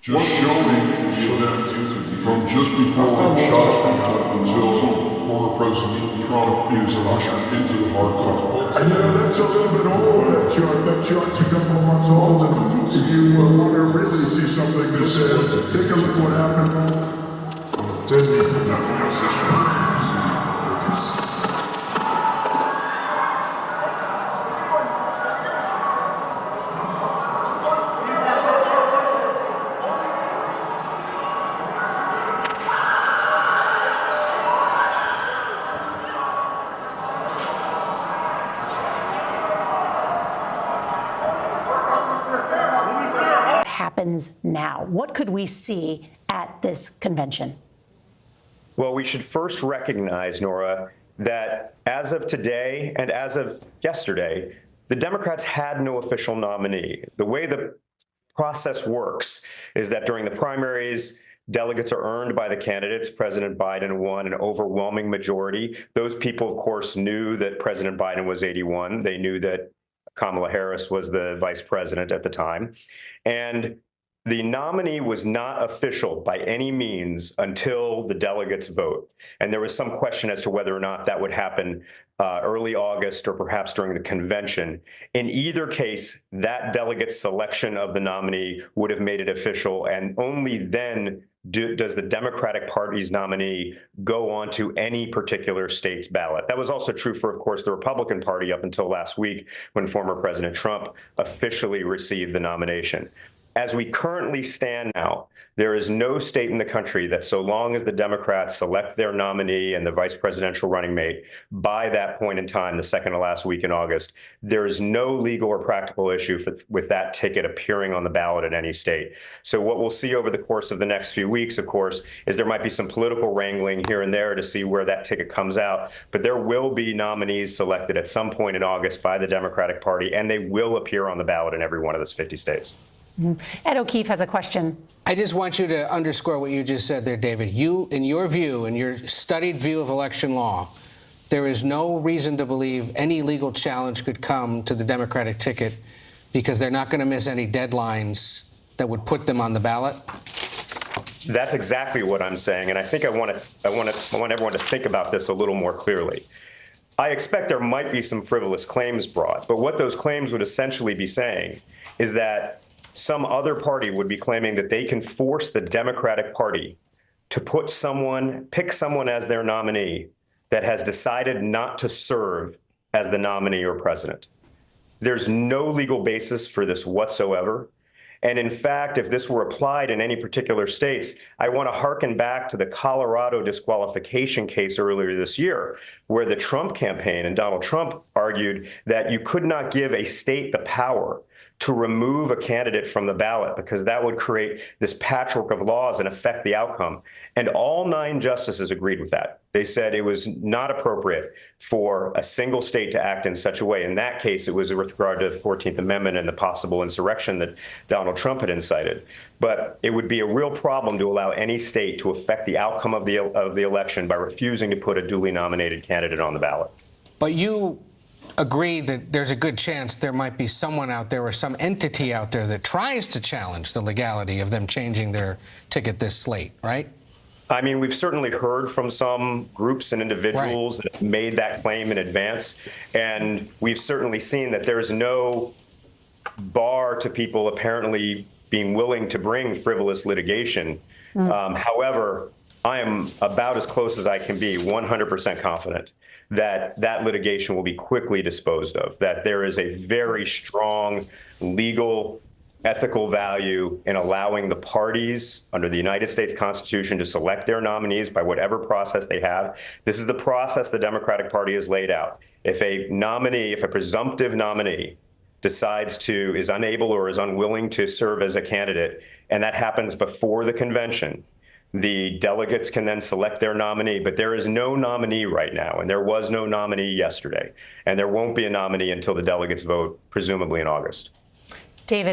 Just filming the event from just before the shot until former President Trump is ushered into the hard cover. And that's a little bit old, that chart's a couple of months old. And if you want to really see something that says, take a look what happened. Happens now? What could we see at this convention? Well, we should first recognize, Nora, that as of today and as of yesterday, the Democrats had no official nominee. The way the process works is that during the primaries, delegates are earned by the candidates. President Biden won an overwhelming majority. Those people, of course, knew that President Biden was 81. They knew that Kamala Harris was the vice president at the time. And the nominee was not official by any means until the delegates vote. And there was some question as to whether or not that would happen early August or perhaps during the convention. In either case, that delegate selection of the nominee would have made it official, and only then does the Democratic Party's nominee go onto any particular state's ballot. That was also true for, of course, the Republican Party up until last week when former President Trump officially received the nomination. As we currently stand now, there is no state in the country that, so long as the Democrats select their nominee and the vice presidential running mate by that point in time, the second to last week in August, there is no legal or practical issue with that ticket appearing on the ballot in any state. So what we'll see over the course of the next few weeks, of course, is there might be some political wrangling here and there to see where that ticket comes out. But there will be nominees selected at some point in August by the Democratic Party, and they will appear on the ballot in every one of those 50 states. Ed O'Keefe has a question. I just want you to underscore what you just said there, David. You, in your view, in your studied view of election law, there is no reason to believe any legal challenge could come to the Democratic ticket because they're not going to miss any deadlines that would put them on the ballot? That's exactly what I'm saying, and I think I want everyone to think about this a little more clearly. I expect there might be some frivolous claims brought, but what those claims would essentially be saying is that some other party would be claiming that they can force the Democratic Party to pick someone as their nominee that has decided not to serve as the nominee or president. There's no legal basis for this whatsoever. And in fact, if this were applied in any particular states, I want to hearken back to the Colorado disqualification case earlier this year, where the Trump campaign and Donald Trump argued that you could not give a state the power to remove a candidate from the ballot because that would create this patchwork of laws and affect the outcome. And all 9 justices agreed with that. They said it was not appropriate for a single state to act in such a way. In that case, it was with regard to the 14th Amendment and the possible insurrection that Donald Trump had incited. But it would be a real problem to allow any state to affect the outcome of the election by refusing to put a duly nominated candidate on the ballot. But you agree that there's a good chance there might be someone out there or some entity out there that tries to challenge the legality of them changing their ticket this late, right? I mean, we've certainly heard from some groups and individuals that have made that claim in advance, and we've certainly seen that there is no bar to people apparently being willing to bring frivolous litigation. However, I am about as close as I can be 100% confident that that litigation will be quickly disposed of, that there is a very strong legal, ethical value in allowing the parties under the United States Constitution to select their nominees by whatever process they have. This is the process the Democratic Party has laid out. If a presumptive nominee is unable or is unwilling to serve as a candidate, and that happens before the convention, the delegates can then select their nominee, but there is no nominee right now, and there was no nominee yesterday, and there won't be a nominee until the delegates vote, presumably in August. David.